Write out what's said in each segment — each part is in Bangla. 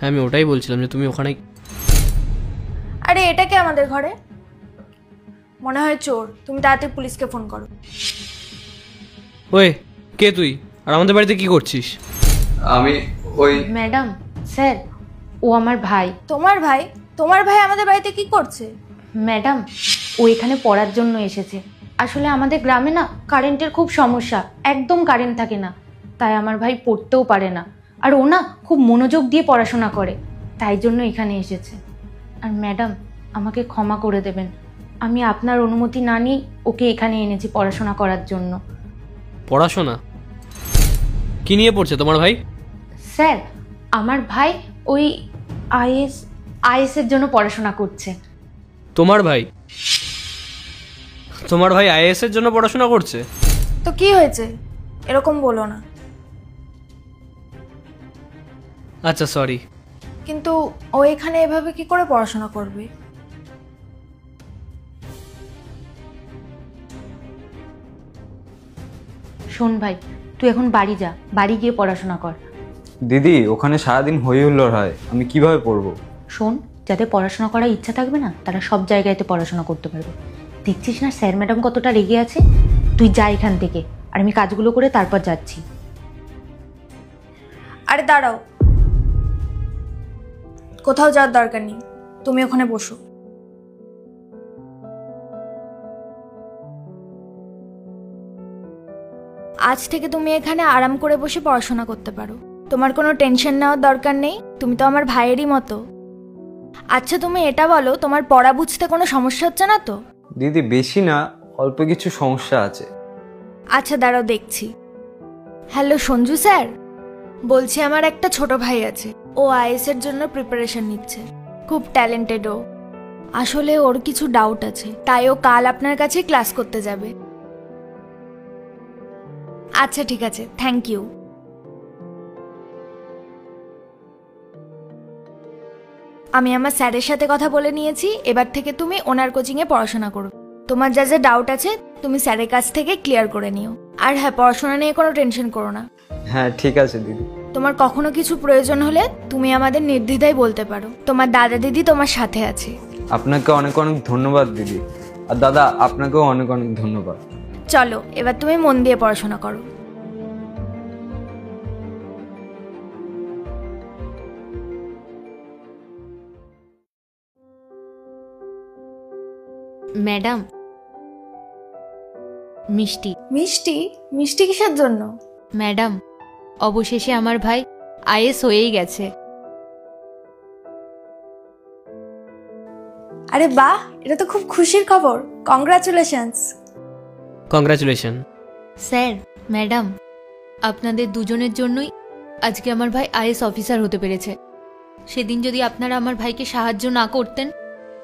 হ্যাঁ আমি ওটাই বলছিলাম যে তুমি ওখানে। আরে এটা কে আমাদের ঘরে? মনে হয় চোর। তুমি তাড়াতাড়ি পুলিশকে ফোন করো। ওই কে তুই, আর আমাদের বাড়িতে কি করছিস? আমি ওই ম্যাডাম, স্যার, ও আমার ভাই। তোমার ভাই? তোমার ভাই আমাদের বাড়িতে কি করছে? ম্যাডাম, ও এখানে পড়ার জন্য এসেছে। আসলে আমাদের গ্রামে না কারেন্টের খুব সমস্যা, একদম কারেন্ট থাকে না, তাই আমার ভাই পড়তেও পারে না। আর ও না খুব মনোযোগ দিয়ে পড়াশোনা করে, তাই জন্য এখানে এসেছে। আর ম্যাডাম, আমাকে ক্ষমা করে দেবেন, আমি আপনার অনুমতি না নিয়ে ওকে এখানে এনেছি পড়াশোনা করার জন্য। পড়াশোনা কি নিয়ে পড়ছে তোমার ভাই? স্যার, আমার ভাই ওই আইএস এর জন্য পড়াশোনা করছে। তোমার ভাই? তোমার ভাই আইএএস এর জন্য পড়াশোনা করছে? তো কি হয়েছে, এরকম বলো না। আচ্ছা সরি। কিন্তু ও এখানে এভাবে কি করে পড়াশোনা করবে? শোন ভাই, তুই এখন বাড়ি যা, বাড়ি গিয়ে পড়াশোনা কর। দিদি, ওখানে সারাদিন হই হুল্লোড় হয়, আমি কিভাবে পড়বো? শোন, যাদের পড়াশোনা করার ইচ্ছা থাকবে না তারা সব জায়গায়তে পড়াশোনা করতে পারবে। দেখছিস না স্যার ম্যাডাম কতটা রেগে আছে? তুই যা এখান থেকে, আর আমি কাজগুলো করে তারপর যাচ্ছি। আরে দাঁড়াও, কোথাও যাওয়ার দরকার নেই, তুমি ওখানে বসো। আজ থেকে তুমি এখানে আরাম করে বসে পড়াশোনা করতে পারো, তোমার কোনো টেনশন নেওয়ার দরকার নেই, তুমি তো আমার ভাইয়েরই মতো। আচ্ছা তুমি এটা বলো, তোমার পড়া বুঝতে কোনো সমস্যা হচ্ছে না তো? দিদি বেশি না, অল্প কিছু সমস্যা আছে। আচ্ছা দাঁড়াও দেখছি। হ্যালো সঞ্জু স্যার, বলছি আমার একটা ছোট ভাই আছে, ও আইএস এর জন্য প্রিপারেশন নিচ্ছে, খুব ট্যালেন্টেড ও। আসলে ওর কিছু ডাউট আছে, তাই ও কাল আপনার কাছে ক্লাস করতে যাবে। আচ্ছা ঠিক আছে, থ্যাংক ইউ। আমি আমার স্যারের সাথে কথা বলে নিয়েছি, এবার থেকে তুমি ওনার কোচিংয়ে পড়াশোনা করো। তোমার যা যা ডাউট আছে তুমি স্যারের কাছ থেকে ক্লিয়ার করে নিও। আর হ্যাঁ, পড়াশোনা নিয়ে কোনো টেনশন করো না। হ্যাঁ ঠিক আছে দিদি। তোমার কখনো কিছু প্রয়োজন হলে তুমি আমাদের নির্দ্বিধায় বলতে পারো, তোমার দাদা দিদি তোমার সাথে আছে। আপনাকে অনেক অনেক ধন্যবাদ দিদি, আর দাদা আপনাকেও অনেক অনেক ধন্যবাদ। চলো এবার তুমি মন দিয়ে পড়াশোনা করো। ম্যাডাম, মিষ্টি। মিষ্টি? মিষ্টি কিসের জন্য? ম্যাডাম, অবশেষে আমার ভাই আইএস হয়েই গেছে। আরে বাহ, এটা তো খুব খুশির খবর, কংগ্রাচুলেশনস। কংগ্রাচুলেশন। স্যার, ম্যাডাম, আপনাদের দুজনের জন্যই আজকে আমার ভাই আইএস অফিসার হতে পেরেছে। সেদিন যদি আপনারা আমার ভাইকে সাহায্য না করতেন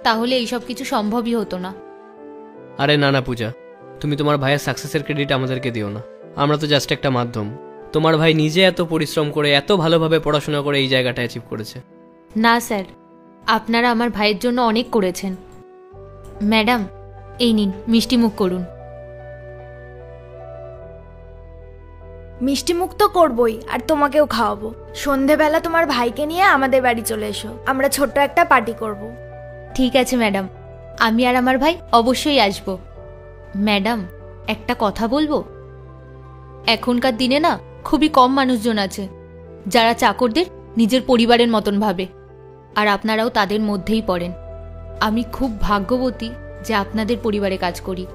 তাহলে এইসব কিছু সম্ভবই হতো না। আরে না না পূজা, তুমি তোমার ভাইয়ের সাকসেসের ক্রেডিট আমাদেরকে দিও না, আমরা তো জাস্ট একটা মাধ্যম। তোমার ভাই নিজে এত পরিশ্রম করে এত ভালোভাবে পড়াশোনা করে এই জায়গাটা অ্যাচিভ করেছে। না স্যার, আপনারা আমার ভাইয়ের জন্য অনেক করেছেন। ম্যাডাম, এই নিন মিষ্টি মুখ করুন। মিষ্টি মুখ তো করবই, আর তোমাকেও খাওয়াবো। সন্ধেবেলা তোমার ভাইকে নিয়ে আমাদের বাড়ি চলে এসো, আমরা ছোট্ট একটা পার্টি করব। ঠিক আছে ম্যাডাম, আমি আর আমার ভাই অবশ্যই আসব। ম্যাডাম, একটা কথা বলবো? এখনকার দিনে না খুবই কম মানুষজন আছে যারা চাকরদের নিজের পরিবারের মতন ভাবে, আর আপনারাও তাদের মধ্যেই পড়েন। আমি খুব ভাগ্যবতী যে আপনাদের পরিবারে কাজ করি।